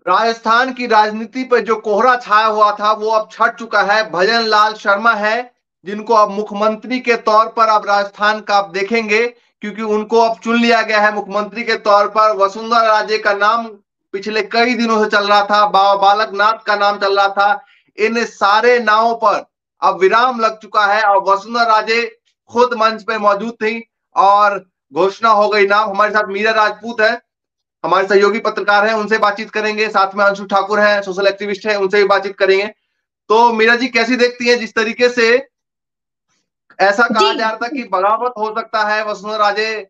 राजस्थान की राजनीति पर जो कोहरा छाया हुआ था वो अब छट चुका है। भजन लाल शर्मा है जिनको अब मुख्यमंत्री के तौर पर अब राजस्थान का आप देखेंगे, क्योंकि उनको अब चुन लिया गया है मुख्यमंत्री के तौर पर। वसुंधरा राजे का नाम पिछले कई दिनों से चल रहा था, बाबा बालक नाथ का नाम चल रहा था। इन सारे नावों पर अब विराम लग चुका है और वसुंधरा राजे खुद मंच पे मौजूद थी और घोषणा हो गई नाम। हमारे साथ मीरा राजपूत है, हमारे सहयोगी पत्रकार हैं, उनसे बातचीत करेंगे। साथ में अंशु ठाकुर हैं, सोशल एक्टिविस्ट हैं, उनसे भी बातचीत करेंगे। तो मीरा जी, कैसी देखती हैं जिस तरीके से ऐसा कहा जा जी। रहा था कि बगावत हो सकता है, वसुंधरा राजे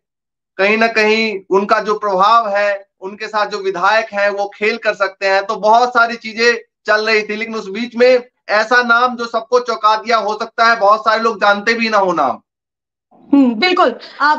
कहीं ना कहीं उनका जो प्रभाव है, उनके साथ जो विधायक हैं वो खेल कर सकते हैं, तो बहुत सारी चीजें चल रही थी। लेकिन उस बीच में ऐसा नाम जो सबको चौंका दिया, हो सकता है बहुत सारे लोग जानते भी ना हो नाम। बिल्कुल।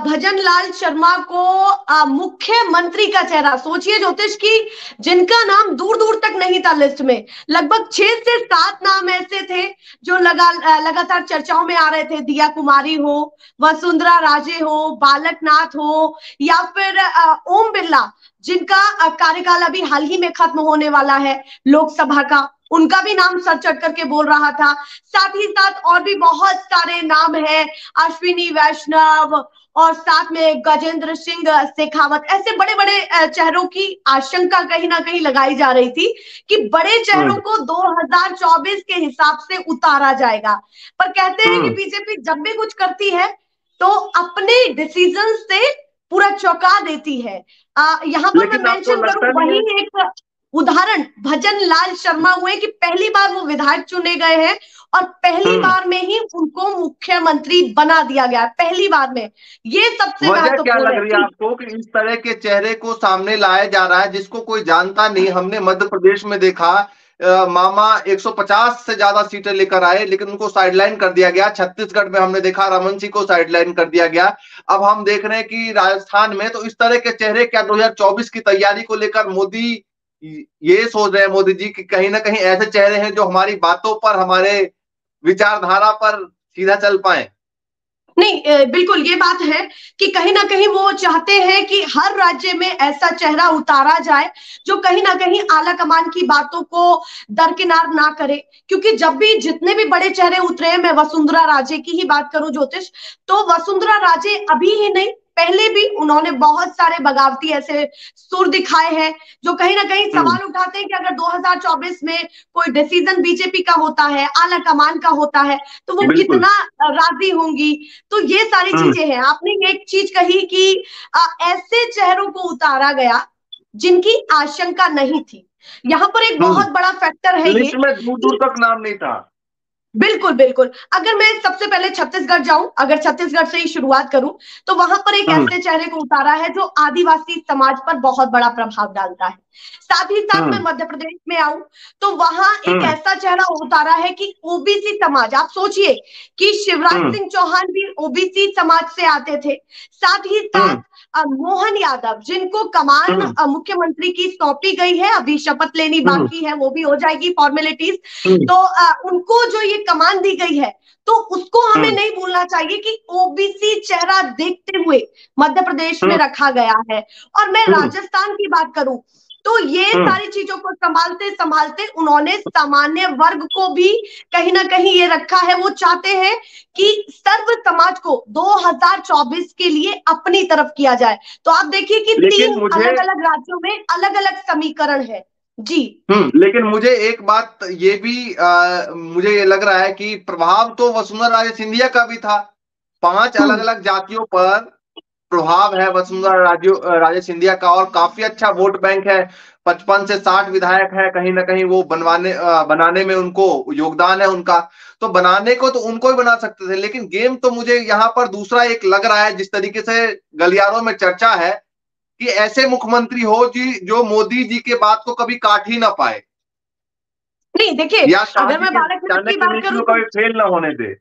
भजन लाल शर्मा को मुख्यमंत्री का चेहरा सोचिए ज्योतिष की, जिनका नाम दूर दूर तक नहीं था लिस्ट में। लगभग 6 से 7 नाम ऐसे थे जो लगातार चर्चाओं में आ रहे थे। दिया कुमारी हो, वसुंधरा राजे हो, बालकनाथ हो, या फिर ओम बिरला, जिनका कार्यकाल अभी हाल ही में खत्म होने वाला है लोकसभा का, उनका भी नाम सर चढ़ करके बोल रहा था। साथ ही साथ और भी बहुत सारे नाम हैं, अश्विनी वैष्णव, और साथ में गजेंद्र सिंह शेखावत। ऐसे बड़े बड़े चेहरों की आशंका कहीं ना कहीं लगाई जा रही थी कि बड़े चेहरों हम्म। को 2024 के हिसाब से उतारा जाएगा। पर कहते हैं कि हम्म। बीजेपी जब भी कुछ करती है तो अपने डिसीजन से पूरा चौंका देती है। यहाँ पर मैं लेकिन आपको मेंशन करूं लगता नहीं वही है? एक उदाहरण भजन लाल शर्मा हुए कि पहली बार वो विधायक चुने गए हैं और पहली हम्म। बार में ही उनको मुख्यमंत्री बना दिया गया, पहली बार में। ये सबसे वजह क्या महत्वपूर्ण लग है रही है कि आपको कि इस तरह के चेहरे को सामने लाया जा रहा है जिसको कोई जानता नहीं? हमने मध्य प्रदेश में देखा, मामा 150 से ज्यादा सीटें लेकर आए लेकिन उनको साइडलाइन कर दिया गया। छत्तीसगढ़ में हमने देखा रमन सिंह को साइडलाइन कर दिया गया। अब हम देख रहे हैं कि राजस्थान में तो इस तरह के चेहरे क्या 2024 की तैयारी को लेकर मोदी ये सोच रहे हैं, मोदी जी, कि कहीं ना कहीं ऐसे चेहरे हैं जो हमारी बातों पर, हमारे विचारधारा पर सीधा चल पाए? नहीं, बिल्कुल ये बात है कि कहीं ना कहीं वो चाहते हैं कि हर राज्य में ऐसा चेहरा उतारा जाए जो कहीं ना कहीं आला कमान की बातों को दरकिनार ना करे। क्योंकि जब भी जितने भी बड़े चेहरे उतरे हैं, मैं वसुंधरा राजे की ही बात करूं ज्योतिष, तो वसुंधरा राजे अभी ही नहीं, पहले भी उन्होंने बहुत सारे बगावती ऐसे सुर दिखाए हैं जो कहीं ना कहीं हम्म। सवाल उठाते हैं कि अगर 2024 में कोई डिसीजन बीजेपी का होता है, आला कमान का होता है, तो वो बिल्कुल। कितना राजी होंगी। तो ये सारी हम्म। चीजें हैं। आपने एक चीज कही कि ऐसे चेहरों को उतारा गया जिनकी आशंका नहीं थी। यहां पर एक हम्म। बहुत बड़ा फैक्टर है ये लिस्ट में दूर दूर कि तक नाम नहीं था। बिल्कुल बिल्कुल, अगर मैं सबसे पहले छत्तीसगढ़ जाऊं, अगर छत्तीसगढ़ से ही शुरुआत करूं, तो वहां पर एक हम्म। ऐसे चेहरे को उतारा है जो आदिवासी समाज पर बहुत बड़ा प्रभाव डालता है। साथ ही साथ मैं हम्म। मध्य प्रदेश में आऊं तो वहां एक हम्म। ऐसा चेहरा उतारा है कि ओबीसी समाज, आप सोचिए कि शिवराज हम्म। सिंह चौहान भी ओबीसी समाज से आते थे। साथ ही साथ हम्म। मोहन यादव, जिनको कमान हम्म। मुख्यमंत्री की सौंपी गई है, अभी शपथ लेनी हम्म। बाकी है, वो भी हो जाएगी फॉर्मेलिटीज। हम्म। तो उनको जो ये कमान दी गई है, तो उसको हमें हम्म। नहीं भूलना चाहिए कि ओबीसी चेहरा देखते हुए मध्य प्रदेश में हम्म। रखा गया है। और मैं हम्म। राजस्थान की बात करूं तो ये हम्म। सारी चीजों को संभालते संभालते उन्होंने सामान्य वर्ग को भी कहीं ना कहीं ये रखा है। वो चाहते हैं कि सर्व समाज को 2024 के लिए अपनी तरफ किया जाए। तो आप देखिए कि लेकिन 3 मुझे अलग अलग राज्यों में अलग अलग समीकरण है। जी। लेकिन मुझे एक बात ये भी मुझे ये लग रहा है कि प्रभाव तो वसुंधरा राजे सिंधिया का भी था। 5 अलग हम्म। अलग जातियों पर प्रभाव है वसुंधरा राजे सिंधिया का और काफी अच्छा वोट बैंक है। 55 से 60 विधायक है, कहीं ना कहीं वो बनाने में उनको योगदान है उनका। तो बनाने को तो उनको ही बना सकते थे, लेकिन गेम तो मुझे यहाँ पर दूसरा एक लग रहा है। जिस तरीके से गलियारों में चर्चा है कि ऐसे मुख्यमंत्री हो जी जो मोदी जी के बात को कभी काट ही ना पाए, नहीं देखिए, या शाह अगर जी मैं की बालकनाथ की चाणक्य बात नीति करूं को तो कभी फेल ना होने दे।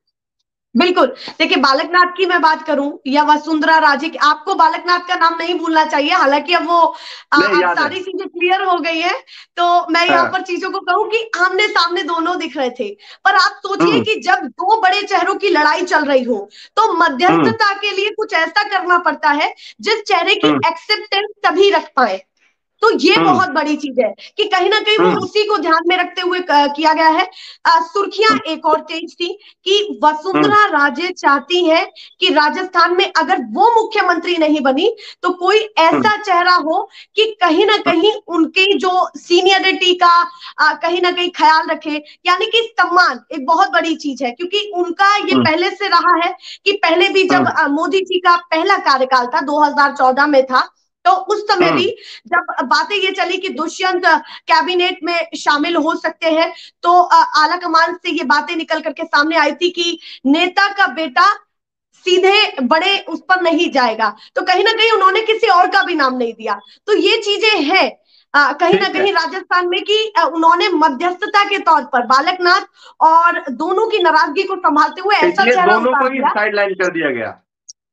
बिल्कुल। देखिए, बालकनाथ की मैं बात करूं या वसुंधरा राजे की, आपको बालकनाथ का नाम नहीं भूलना चाहिए, हालांकि अब वो नहीं, अब याद है। सारी चीजें क्लियर हो गई है। तो मैं यहाँ हाँ। पर चीजों को कहूं कि आमने सामने दोनों दिख रहे थे। पर आप सोचिए हम्म। कि जब दो बड़े चेहरों की लड़ाई चल रही हो तो हम्म। मध्यस्थता के लिए कुछ ऐसा करना पड़ता है जिस चेहरे की हम्म। एक्सेप्टेंस सभी रख पाए। तो ये बहुत बड़ी चीज है कि कहीं ना कहीं वो उसी को ध्यान में रखते हुए किया गया है। सुर्खियां एक और तेज थी कि वसुंधरा राजे चाहती है कि राजस्थान में अगर वो मुख्यमंत्री नहीं बनी तो कोई ऐसा चेहरा हो कि कहीं ना कहीं उनकी जो सीनियरिटी का कहीं ना कहीं ख्याल रखे, यानी कि सम्मान एक बहुत बड़ी चीज है, क्योंकि उनका ये पहले से रहा है कि पहले भी जब मोदी जी का पहला कार्यकाल था 2014 में था, तो उस समय भी जब बातें ये चली कि दुष्यंत कैबिनेट में शामिल हो सकते हैं, तो आला कमान से ये बातें निकल करके सामने आई थी कि नेता का बेटा सीधे बड़े उस पर नहीं जाएगा, तो कहीं ना कहीं उन्होंने किसी और का भी नाम नहीं दिया। तो ये चीजें हैं कहीं ना कहीं राजस्थान में कि उन्होंने मध्यस्थता के तौर पर बालकनाथ और दोनों की नाराजगी को संभालते हुए ऐसा चेहरा दोनों को ही साइडलाइन कर दिया गया।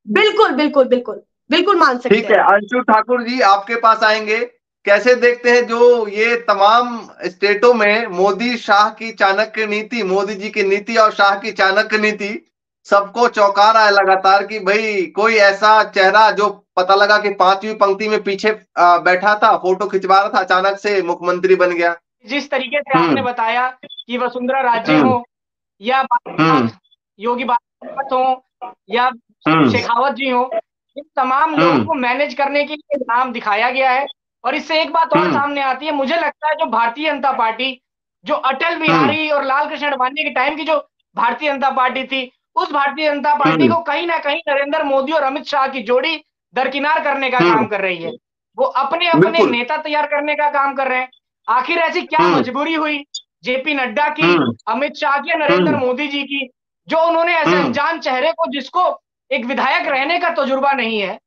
बिल्कुल बिल्कुल बिल्कुल बिल्कुल मान सकते हैं। ठीक है, अंशु ठाकुर जी आपके पास आएंगे। कैसे देखते हैं जो ये तमाम स्टेटों में मोदी शाह की चाणक्य नीति, मोदी जी की नीति और शाह की चाणक्य नीति सबको चौंका रहा है लगातार कि भाई कोई ऐसा चेहरा जो पता लगा कि 5वीं पंक्ति में पीछे बैठा था, फोटो खिंचवा रहा था, अचानक से मुख्यमंत्री बन गया। जिस तरीके से आपने बताया कि वसुंधरा राजे हो या योगी बाबा हो या शेखावत जी हो, इन तमाम लोगों को मैनेज करने के लिए नाम दिखाया गया है। और इससे एक बात और सामने आती है, मुझे लगता है जो भारतीय जनता पार्टी, जो अटल बिहारी और लाल कृष्ण आडवाणी के टाइम की जो भारतीय जनता पार्टी थी, उस भारतीय जनता पार्टी को कहीं ना कहीं नरेंद्र मोदी और अमित शाह की जोड़ी दरकिनार करने का काम कर रही है। वो अपने अपने नेता तैयार करने का काम कर रहे हैं। आखिर ऐसी क्या मजबूरी हुई जेपी नड्डा की, अमित शाह की, नरेंद्र मोदी जी की, जो उन्होंने ऐसे अनजान चेहरे को, जिसको एक विधायक रहने का तजुर्बा नहीं है,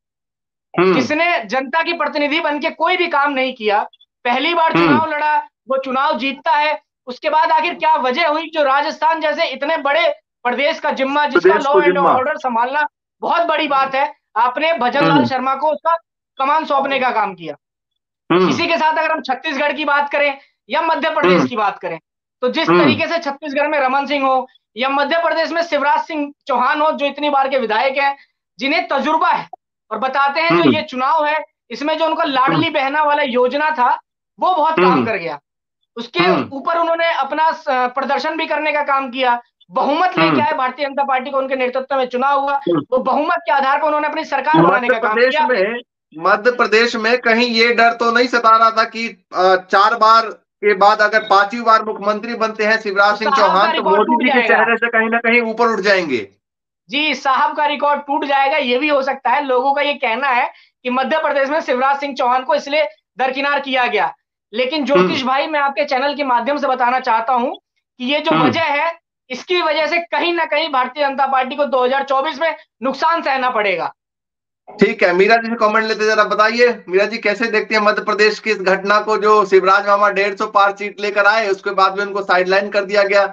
जिसने जनता की प्रतिनिधि बनके कोई भी काम नहीं किया, पहली बार चुनाव लड़ा, वो चुनाव जीतता है, उसके बाद आखिर क्या वजह हुई जो राजस्थान जैसे इतने बड़े प्रदेश का जिम्मा, जिसका लॉ एंड ऑर्डर संभालना बहुत बड़ी बात है, आपने भजन लाल शर्मा को उसका कमान सौंपने का काम किया। इसी के साथ अगर हम छत्तीसगढ़ की बात करें या मध्य प्रदेश की बात करें, तो जिस तरीके से छत्तीसगढ़ में रमन सिंह हो या मध्य प्रदेश में शिवराज सिंह चौहान हो, जो इतनी बार के विधायक हैं, जिन्हें तजुर्बा है, और बताते हैं जो ये चुनाव है इसमें जो उनका लाडली बहना वाला योजना था वो बहुत काम कर गया। उसके ऊपर उन्होंने अपना प्रदर्शन भी करने का काम किया, बहुमत लेके आए, भारतीय जनता पार्टी को उनके नेतृत्व में चुनाव हुआ, वो बहुमत के आधार पर उन्होंने अपनी सरकार बनाने का काम किया। मध्य प्रदेश में कहीं ये डर तो नहीं सता रहा था कि 4 बार के बाद अगर 5वीं बार मुख्यमंत्री बनते हैं शिवराज सिंह चौहान, तो मोदी जी के चेहरे से कहीं ना कहीं ऊपर उठ जाएंगे? जी, साहब का रिकॉर्ड टूट जाएगा, ये भी हो सकता है। लोगों का ये कहना है कि मध्य प्रदेश में शिवराज सिंह चौहान को इसलिए दरकिनार किया गया, लेकिन ज्योतिष भाई, मैं आपके चैनल के माध्यम से बताना चाहता हूं कि ये जो वजह है, इसकी वजह से कहीं ना कहीं भारतीय जनता पार्टी को 2024 में नुकसान सहना पड़ेगा। ठीक है, मीरा जी से कमेंट लेते, जरा बताइए मीरा जी कैसे देखते हैं मध्य प्रदेश की इस घटना को, जो शिवराज मामा 150 पार सीट लेकर आए, उसके बाद में उनको साइडलाइन कर दिया गया,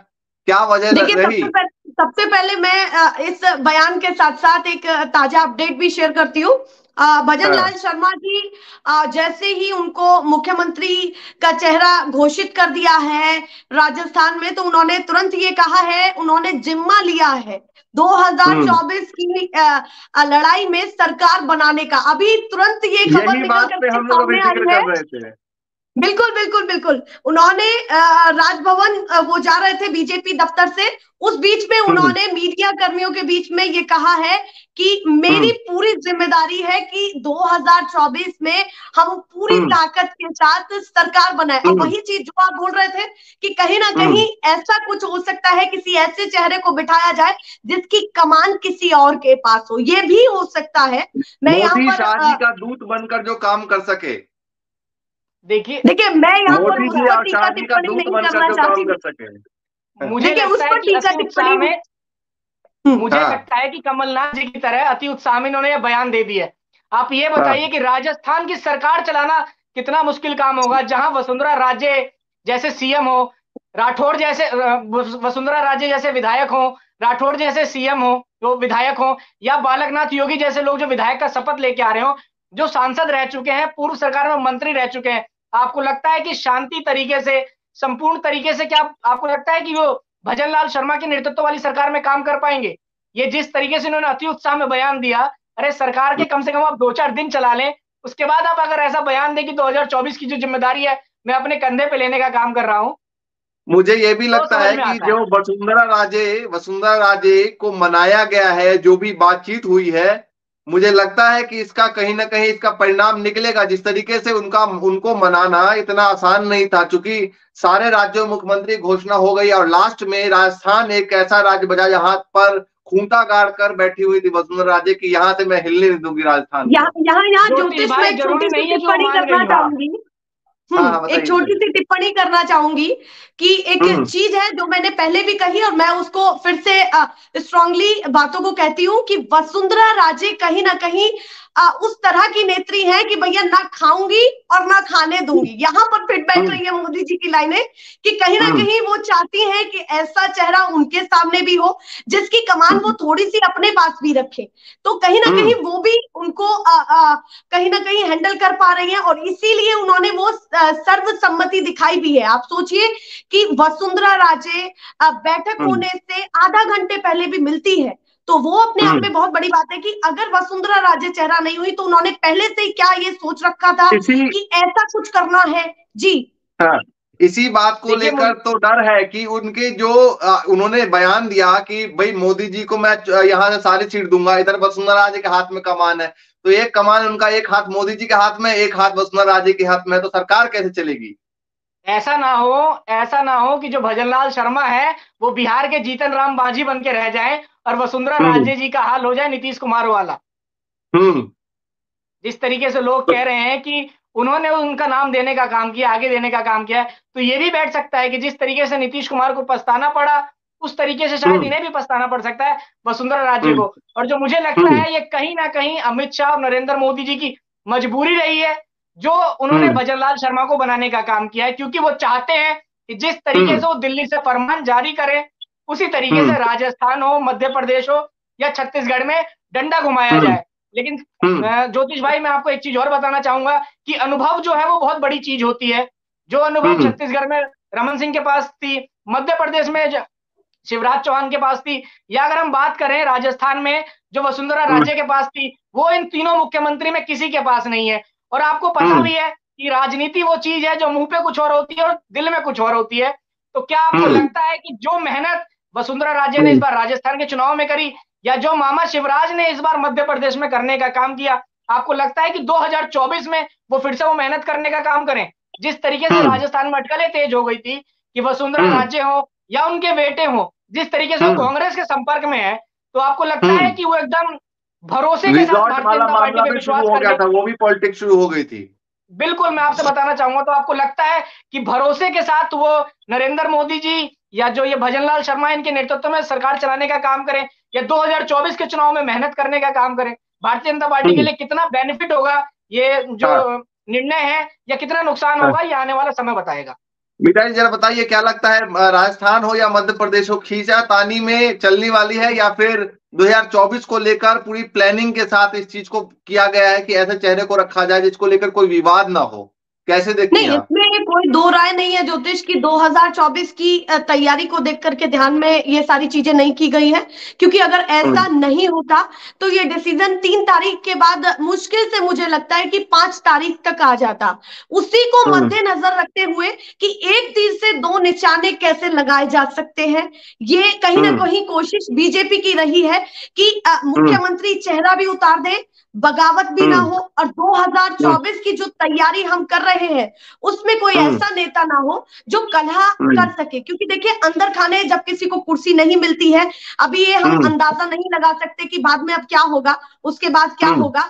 क्या वजह रही? सबसे पहले मैं इस बयान के साथ साथ एक ताजा अपडेट भी शेयर करती हूँ। भजन लाल शर्मा जी जैसे ही उनको मुख्यमंत्री का चेहरा घोषित कर दिया है राजस्थान में, तो उन्होंने तुरंत ये कहा है, उन्होंने जिम्मा लिया है 2024 की लड़ाई में सरकार बनाने का। अभी तुरंत ये खबर निकल कर सामने आई है। बिल्कुल बिल्कुल बिल्कुल, उन्होंने राजभवन वो जा रहे थे बीजेपी दफ्तर से, उस बीच में उन्होंने मीडिया कर्मियों के बीच में ये कहा है कि मेरी पूरी जिम्मेदारी है कि 2024 में हम पूरी ताकत के साथ सरकार बनाए। और वही चीज जो आप बोल रहे थे कि कहीं ना कहीं ऐसा कुछ हो सकता है, किसी ऐसे चेहरे को बिठाया जाए जिसकी कमान किसी और के पास हो, ये भी हो सकता है। मैं यहाँ पर शाह जी का दूत बनकर जो काम कर सके। देखिए मैं यहाँ पर उस पर टीका टिप्पणी नहीं करना चाहती। मुझे लगता है कि अति उत्साह में, मुझे लगता है कि कमलनाथ जी की तरह अति उत्साह में इन्होंने यह बयान दे दिया है। आप ये बताइए कि राजस्थान की सरकार चलाना कितना मुश्किल काम होगा, जहां वसुंधरा राजे जैसे सीएम हो, राठौड़ जैसे वसुंधरा राजे जैसे विधायक हो, राठौड़ जैसे सीएम हो, जो विधायक हो, या बालकनाथ योगी जैसे लोग जो विधायक का शपथ लेके आ रहे हो, जो सांसद रह चुके हैं, पूर्व सरकार में मंत्री रह चुके हैं। आपको लगता है कि शांति तरीके से, संपूर्ण तरीके से, क्या आपको लगता है कि वो भजन लाल शर्मा के नेतृत्व वाली सरकार में काम कर पाएंगे? ये जिस तरीके से इन्होंने अति उत्साह में बयान दिया, अरे सरकार के कम से कम आप 2-4 दिन चला लें, उसके बाद आप अगर ऐसा बयान दें कि 2024 की जो जिम्मेदारी है मैं अपने कंधे पे लेने का काम कर रहा हूं, मुझे ये भी लगता है कि जो वसुंधरा राजे को मनाया गया है, जो भी बातचीत हुई है, मुझे लगता है कि इसका कहीं ना कहीं इसका परिणाम निकलेगा। जिस तरीके से उनको मनाना इतना आसान नहीं था, क्योंकि सारे राज्यों में मुख्यमंत्री घोषणा हो गई और लास्ट में राजस्थान एक ऐसा राज्य बचा जहां पर खूंटा गाड़ कर बैठी हुई थी वसुंधरा राजे की, यहाँ से मैं हिलने नहीं दूंगी राजस्थान को। यहाँ ज्योतिष में एक छोटी सी टिप्पणी करना चाहूंगी। एक छोटी सी टिप्पणी करना चाहूंगी कि एक चीज है जो मैंने पहले भी कही और मैं उसको फिर से स्ट्रांगली बातों को कहती हूँ कि वसुंधरा राजे कहीं ना कहीं उस तरह की नेत्री है कि भैया ना खाऊंगी और ना खाने दूंगी। यहाँ पर फिट बैठ रही है मोदी जी की लाइनें कि कहीं ना कहीं वो चाहती हैं कि ऐसा चेहरा उनके सामने भी हो जिसकी कमान वो थोड़ी सी अपने पास भी रखे, तो कहीं ना कहीं वो भी उनको कहीं ना कहीं हैंडल कर पा रही है और इसीलिए उन्होंने वो सर्वसम्मति दिखाई भी है। आप सोचिए कि वसुंधरा राजे बैठक होने से आधा घंटे पहले भी मिलती है, तो वो अपने आप में बहुत बड़ी बात है कि अगर वसुंधरा राजे चेहरा नहीं हुई तो उन्होंने पहले से ही क्या ये सोच रखा था कि ऐसा कुछ करना है। जी हाँ, इसी बात को लेकर तो डर है कि उनके जो उन्होंने बयान दिया कि भाई मोदी जी को मैं यहाँ से सारी सीट दूंगा, इधर वसुंधरा राजे के हाथ में कमान है, तो एक कमान उनका एक हाथ मोदी जी के हाथ में, एक हाथ वसुंधरा राजे के हाथ में है, तो सरकार कैसे चलेगी? ऐसा ना हो कि जो भजनलाल शर्मा है वो बिहार के जीतन राम बांझी बन के रह जाए और वसुंधरा राजे जी का हाल हो जाए नीतीश कुमार वाला। जिस तरीके से लोग कह रहे हैं कि उन्होंने उनका नाम देने का काम किया, आगे देने का काम किया है, तो ये भी बैठ सकता है कि जिस तरीके से नीतीश कुमार को पछताना पड़ा उस तरीके से शायद इन्हें भी पछताना पड़ सकता है वसुंधरा राजे को। और जो मुझे लगता है ये कहीं ना कहीं अमित शाह और नरेंद्र मोदी जी की मजबूरी रही है जो उन्होंने भजनलाल शर्मा को बनाने का काम किया है, क्योंकि वो चाहते हैं कि जिस तरीके से वो दिल्ली से फरमान जारी करें उसी तरीके से राजस्थान हो, मध्य प्रदेश हो या छत्तीसगढ़ में डंडा घुमाया जाए। लेकिन ज्योतिष भाई मैं आपको एक चीज और बताना चाहूंगा कि अनुभव जो है वो बहुत बड़ी चीज होती है। जो अनुभव छत्तीसगढ़ में रमन सिंह के पास थी, मध्य प्रदेश में शिवराज चौहान के पास थी, या अगर हम बात करें राजस्थान में जो वसुंधरा राजे के पास थी, वो इन तीनों मुख्यमंत्री में किसी के पास नहीं है। और आपको पता भी है कि राजनीति वो चीज है जो मुंह पे कुछ और होती है और दिल में कुछ और होती है। तो क्या आपको लगता है कि जो मेहनत वसुंधरा राजे ने इस बार राजस्थान के चुनाव में करी या जो मामा शिवराज ने इस बार मध्य प्रदेश में करने का काम किया, आपको लगता है कि 2024 में वो फिर से वो मेहनत करने का काम करें? जिस तरीके से राजस्थान में अटकलें तेज हो गई थी कि वसुंधरा राजे हो या उनके बेटे हो, जिस तरीके से वो कांग्रेस के संपर्क में है, तो आपको लगता है कि वो एकदम भरोसे के साथ भारतीय जनता पार्टी पे विश्वास हो गया था, वो भी पॉलिटिक्स शुरू हो गई थी? बिल्कुल, मैं आपसे बताना चाहूंगा, तो आपको लगता है कि भरोसे के साथ वो नरेंद्र मोदी जी या जो ये भजनलाल शर्मा इनके नेतृत्व में सरकार चलाने का काम करें या 2024 के चुनाव में मेहनत करने का काम करें? भारतीय जनता पार्टी के लिए कितना बेनिफिट होगा ये जो निर्णय है या कितना नुकसान होगा ये आने वाला समय बताएगा। मीठा जी जरा बताइए, क्या लगता है राजस्थान हो या मध्य प्रदेश हो, खींचातानी में चलने वाली है या फिर 2024 को लेकर पूरी प्लानिंग के साथ इस चीज को किया गया है कि ऐसे चेहरे को रखा जाए जिसको लेकर कोई विवाद ना हो? कैसे देखते हैं? इसमें कोई दो राय नहीं है ज्योतिष की 2024 की तैयारी को देख करके ध्यान में ये सारी चीजें नहीं की गई है, क्योंकि अगर ऐसा नहीं होता तो ये डिसीजन 3 तारीख के बाद मुश्किल से मुझे लगता है कि 5 तारीख तक आ जाता। उसी को मद्देनजर रखते हुए कि एक तीर से 2 निशाने कैसे लगाए जा सकते हैं, ये कहीं ना कहीं कोशिश बीजेपी की रही है कि मुख्यमंत्री चेहरा भी उतार दे, बगावत भी ना हो और 2024 की जो तैयारी हम कर रहे हैं उसमें कोई ऐसा नेता ना हो जो कलह कर सके। क्योंकि देखिए अंदर खाने जब किसी को कुर्सी नहीं मिलती है, अभी ये हम अंदाजा नहीं लगा सकते कि बाद में अब क्या होगा, उसके बाद क्या होगा,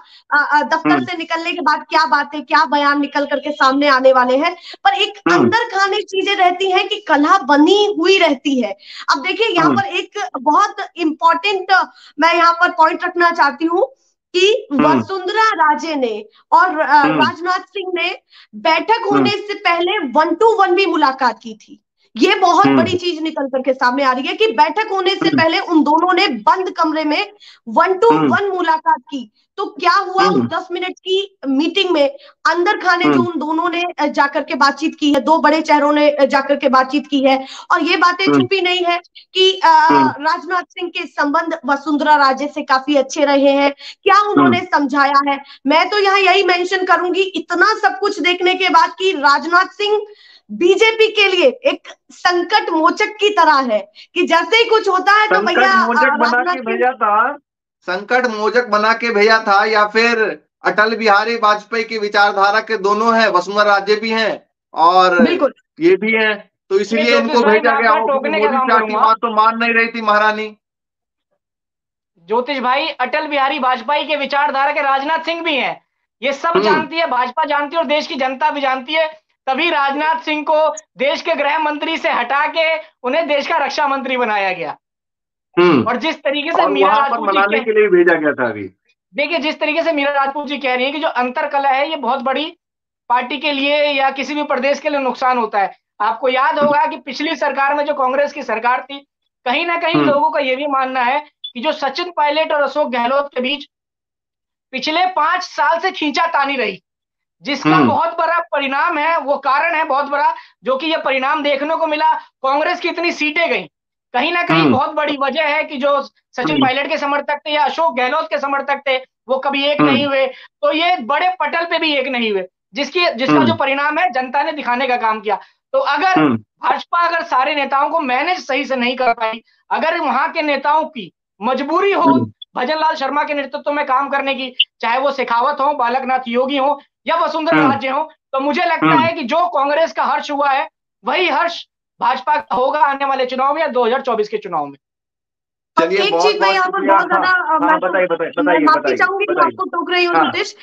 दफ्तर से निकलने के बाद क्या बातें क्या बयान निकल करके सामने आने वाले हैं, पर एक अंदर खाने चीजें रहती हैं कि कलह बनी हुई रहती है। अब देखिए यहाँ पर एक बहुत इंपॉर्टेंट मैं यहाँ पर पॉइंट रखना चाहती हूँ कि वसुंधरा राजे ने और राजनाथ सिंह ने बैठक होने से पहले 1-to-1 भी मुलाकात की थी। ये बहुत बड़ी चीज निकल करके सामने आ रही है कि बैठक होने से पहले उन दोनों ने बंद कमरे में 1-to-1 मुलाकात की। तो क्या हुआ उस 10 मिनट की मीटिंग में, अंदर खाने जो उन दोनों ने जाकर के बातचीत की है, दो बड़े चेहरों ने जाकर के बातचीत की है, और ये बातें छुपी नहीं है कि राजनाथ सिंह के संबंध वसुंधरा राजे से काफी अच्छे रहे हैं। क्या उन्होंने समझाया है? मैं तो यहाँ यही मेंशन करूंगी, इतना सब कुछ देखने के बाद कि राजनाथ सिंह बीजेपी के लिए एक संकट मोचक की तरह है कि जैसे ही कुछ होता है तो भैया बना के भेजा था, संकट मोचक बना के भेजा था, या फिर अटल बिहारी वाजपेयी की विचारधारा के दोनों हैं, वसुंधरा राजे भी हैं और ये भी हैं, तो इसलिए इनको भेजा गया। मोदी शाह की बात तो मान नहीं रही थी महारानी। ज्योतिष भाई, अटल बिहारी वाजपेयी के विचारधारा के राजनाथ सिंह भी हैं, ये सब जानती है, भाजपा जानती है और देश की जनता भी जानती है। तभी राजनाथ सिंह को देश के गृह मंत्री से हटा के उन्हें देश का रक्षा मंत्री बनाया गया। और जिस तरीके से मीरा राजपूत मनाने के लिए भेजा गया था। अभी देखिए, जिस तरीके से मीरा राजपूत जी कह रही है कि जो अंतरकलह है ये बहुत बड़ी पार्टी के लिए या किसी भी प्रदेश के लिए नुकसान होता है। आपको याद होगा कि पिछली सरकार में जो कांग्रेस की सरकार थी, कहीं ना कहीं लोगों का यह भी मानना है कि जो सचिन पायलट और अशोक गहलोत के बीच पिछले 5 साल से खींचातानी रही, जिसका बहुत बड़ा परिणाम है, वो कारण है बहुत बड़ा, जो कि ये परिणाम देखने को मिला। कांग्रेस की इतनी सीटें गई, कहीं ना कहीं बहुत बड़ी वजह है कि जो सचिन पायलट के समर्थक थे या अशोक गहलोत के समर्थक थे वो कभी एक नहीं हुए, तो ये बड़े पटल पे भी एक नहीं हुए, जिसका जो परिणाम है जनता ने दिखाने का काम किया। तो अगर भाजपा अगर सारे नेताओं को मैनेज सही से नहीं कर पाई, अगर वहां के नेताओं की मजबूरी हो भजन लाल शर्मा के नेतृत्व में काम करने की, चाहे वो शेखावत हो, बालकनाथ योगी हो या वसुंधरा राजे हो, तो मुझे लगता है कि जो कांग्रेस का हर्ष हुआ है वही हर्ष भाजपा का होगा आने वाले चुनाव में या 2024 के चुनाव में। एक चीज मैं यहाँ पर बहुत ज्यादा माफी चाहूंगी कि आपको टोक रही हूँ ज्योतिष।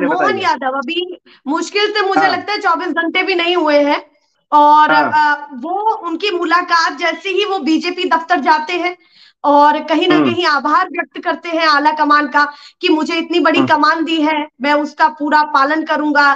मोहन यादव अभी मुश्किल से मुझे लगता है 24 घंटे भी नहीं हुए हैं, और वो उनकी मुलाकात जैसे ही वो बीजेपी दफ्तर जाते हैं और कहीं ना कहीं आभार व्यक्त करते हैं आला कमान का कि मुझे इतनी बड़ी कमान दी है, मैं उसका पूरा पालन करूंगा,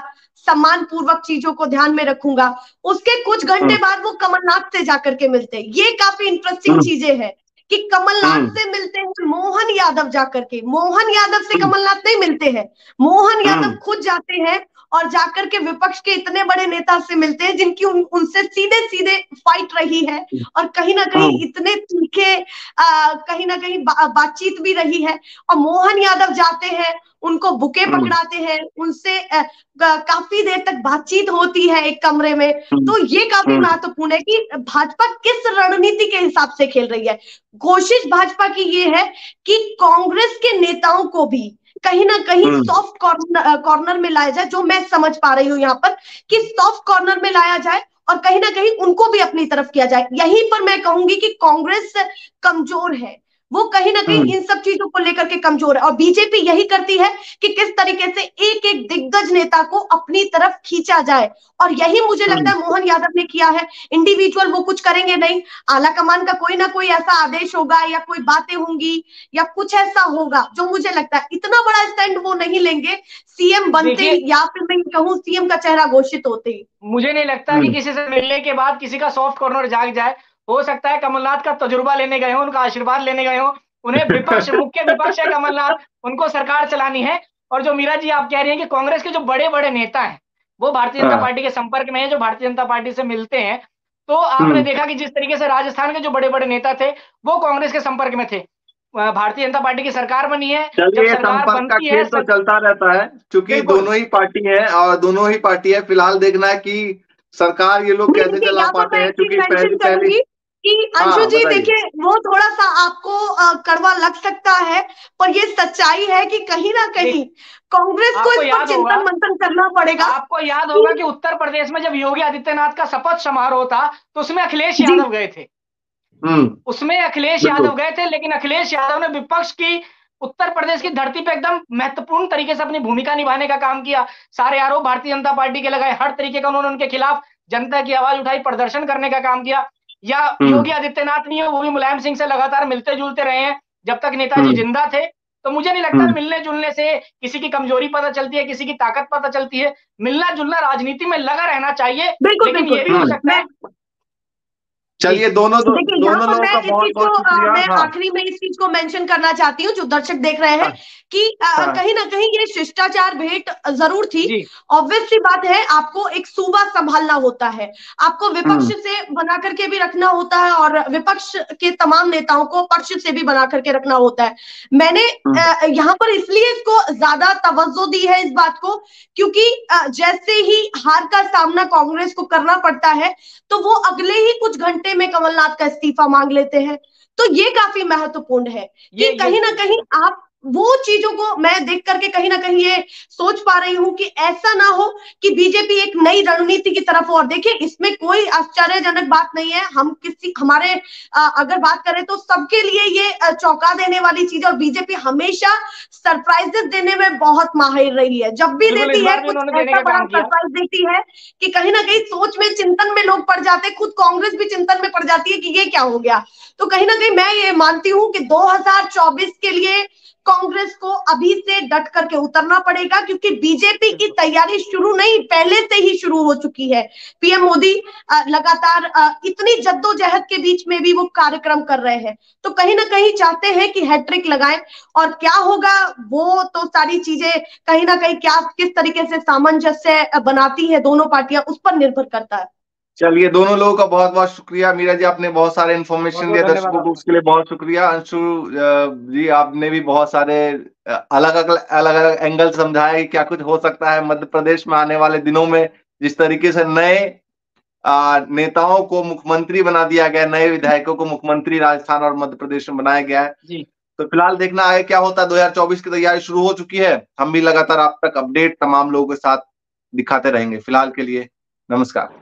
सम्मान पूर्वक चीजों को ध्यान में रखूंगा। उसके कुछ घंटे बाद वो कमलनाथ से जाकर के मिलते हैं। ये काफी इंटरेस्टिंग चीजें हैं कि कमलनाथ से मिलते हैं मोहन यादव जाकर के। मोहन यादव से कमलनाथ नहीं मिलते हैं, मोहन यादव खुद जाते हैं और जाकर के विपक्ष के इतने बड़े नेता से मिलते हैं जिनकी उनसे सीधे सीधे फाइट रही है, और कहीं ना कहीं इतने तीखे कहीं ना कहीं बातचीत भी रही है। और मोहन यादव जाते हैं, उनको बुके पकड़ाते हैं, उनसे काफी देर तक बातचीत होती है एक कमरे में। तो ये काफी महत्वपूर्ण है कि भाजपा किस रणनीति के हिसाब से खेल रही है। कोशिश भाजपा की ये है कि कांग्रेस के नेताओं को भी कहीं ना कहीं सॉफ्ट कॉर्नर में लाया जाए, जो मैं समझ पा रही हूं यहाँ पर कि सॉफ्ट कॉर्नर में लाया जाए और कहीं ना कहीं उनको भी अपनी तरफ किया जाए। यहीं पर मैं कहूंगी कि कांग्रेस कमजोर है, वो कहीं ना कहीं इन सब चीजों को लेकर के कमजोर है, और बीजेपी यही करती है कि किस तरीके से एक एक दिग्गज नेता को अपनी तरफ खींचा जाए, और यही मुझे लगता है मोहन यादव ने किया है। इंडिविजुअल वो कुछ करेंगे नहीं, आला कमान का कोई ना कोई ऐसा आदेश होगा या कोई बातें होंगी या कुछ ऐसा होगा जो मुझे लगता है इतना बड़ा स्टैंड वो नहीं लेंगे सीएम बनते ही, या फिर मैं कहूँ सीएम का चेहरा घोषित होते ही। मुझे नहीं लगता कि किसी से मिलने के बाद किसी का सॉफ्ट कॉर्नर जाग जाए। हो सकता है कमलनाथ का तजुर्बा लेने गए हो, उनका आशीर्वाद लेने गए हो, उन्हें विपक्ष मुख्य विपक्ष है कमलनाथ, उनको सरकार चलानी है। और जो मीरा जी आप कह रही हैं कि कांग्रेस के जो बड़े बड़े नेता हैं वो भारतीय जनता पार्टी के संपर्क में है, जो भारतीय जनता पार्टी से मिलते हैं, तो आपने देखा कि जिस तरीके से राजस्थान के जो बड़े बड़े नेता थे वो कांग्रेस के संपर्क में थे। भारतीय जनता पार्टी की सरकार बनी है, जब सरकार बनती है तो चलता रहता है, क्योंकि दोनों ही पार्टी है और दोनों ही पार्टी है। फिलहाल देखना है कि सरकार ये लोग कैसे चला पाते हैं, क्योंकि पहली कि अंशु जी देखिए, वो थोड़ा सा आपको कड़वा लग सकता है, पर ये सच्चाई है कि कहीं ना कहीं कांग्रेस को इस पर चिंतन मंथन करना पड़ेगा। आपको याद होगा कि उत्तर प्रदेश में जब योगी आदित्यनाथ का शपथ समारोह था तो उसमें अखिलेश यादव गए थे, उसमें अखिलेश यादव गए थे, लेकिन अखिलेश यादव ने विपक्ष की उत्तर प्रदेश की धरती पे एकदम महत्वपूर्ण तरीके से अपनी भूमिका निभाने का काम किया। सारे आरोप भारतीय जनता पार्टी के लगाए, हर तरीके का उन्होंने उनके खिलाफ जनता की आवाज उठाई, प्रदर्शन करने का काम किया। या योगी आदित्यनाथ नहीं है, वो भी मुलायम सिंह से लगातार मिलते जुलते रहे हैं जब तक नेताजी जिंदा थे। तो मुझे नहीं लगता मिलने जुलने से किसी की कमजोरी पता चलती है, किसी की ताकत पता चलती है। मिलना जुलना राजनीति में लगा रहना चाहिए, लेकिन ये भी हो सकता है चलिए दोनों लोगों का बहुत बहुत शुक्रिया। मैं आखिरी में इस चीज को मेंशन करना चाहती हूँ जो दर्शक देख रहे हैं कि कहीं ना कहीं ये शिष्टाचार भेंट जरूर थी। ऑब्वियस सी बात है, आपको एक सूबा संभालना होता है, आपको विपक्ष से बना करके भी रखना होता है और विपक्ष के तमाम नेताओं को पक्ष से भी बना करके रखना होता है। मैंने यहाँ पर इसलिए इसको ज्यादा तवज्जो दी है इस बात को, क्योंकि जैसे ही हार का सामना कांग्रेस को करना पड़ता है तो वो अगले ही कुछ घंटे में कमलनाथ का इस्तीफा मांग लेते हैं। तो ये काफी महत्वपूर्ण है कि कहीं ना कहीं आप वो चीजों को मैं देख करके कहीं ना कहीं ये सोच पा रही हूं कि ऐसा ना हो कि बीजेपी एक नई रणनीति की तरफ हो। और देखिए, इसमें कोई आश्चर्यजनक बात नहीं है। हम हमारे अगर बात करें तो सबके लिए ये चौंका देने वाली चीज है और बीजेपी हमेशा सरप्राइजेस देने में बहुत माहिर रही है। जब भी देती है कुछ ऐसा बड़ा सरप्राइज देती है कि कहीं ना कहीं सोच में, चिंतन में लोग पड़ जाते हैं। खुद कांग्रेस भी चिंतन में पड़ जाती है कि ये क्या हो गया। तो कहीं ना कहीं मैं ये मानती हूं कि 2024 के लिए कांग्रेस को अभी से डट करके उतरना पड़ेगा, क्योंकि बीजेपी की तैयारी शुरू नहीं, पहले से ही शुरू हो चुकी है। पीएम मोदी लगातार इतनी जद्दोजहद के बीच में भी वो कार्यक्रम कर रहे हैं, तो कहीं ना कहीं चाहते हैं कि हैट्रिक लगाएं। और क्या होगा वो तो सारी चीजें कहीं ना कहीं क्या किस तरीके से सामंजस्य बनाती है दोनों पार्टियां, उस पर निर्भर करता है। चलिए, दोनों लोगों का बहुत बहुत शुक्रिया। मीरा जी, आपने बहुत सारे इन्फॉर्मेशन दिया दर्शकों को, उसके लिए बहुत शुक्रिया। अंशु जी, आपने भी बहुत सारे अलग अलग एंगल समझाया कि क्या कुछ हो सकता है मध्य प्रदेश में आने वाले दिनों में। जिस तरीके से नए नेताओं को मुख्यमंत्री बना दिया गया, नए विधायकों को मुख्यमंत्री राजस्थान और मध्य प्रदेश में बनाया गया है जी। तो फिलहाल देखना है क्या होता है। 2024 की तैयारी शुरू हो चुकी है। हम भी लगातार आप तक अपडेट तमाम लोगों के साथ दिखाते रहेंगे। फिलहाल के लिए नमस्कार।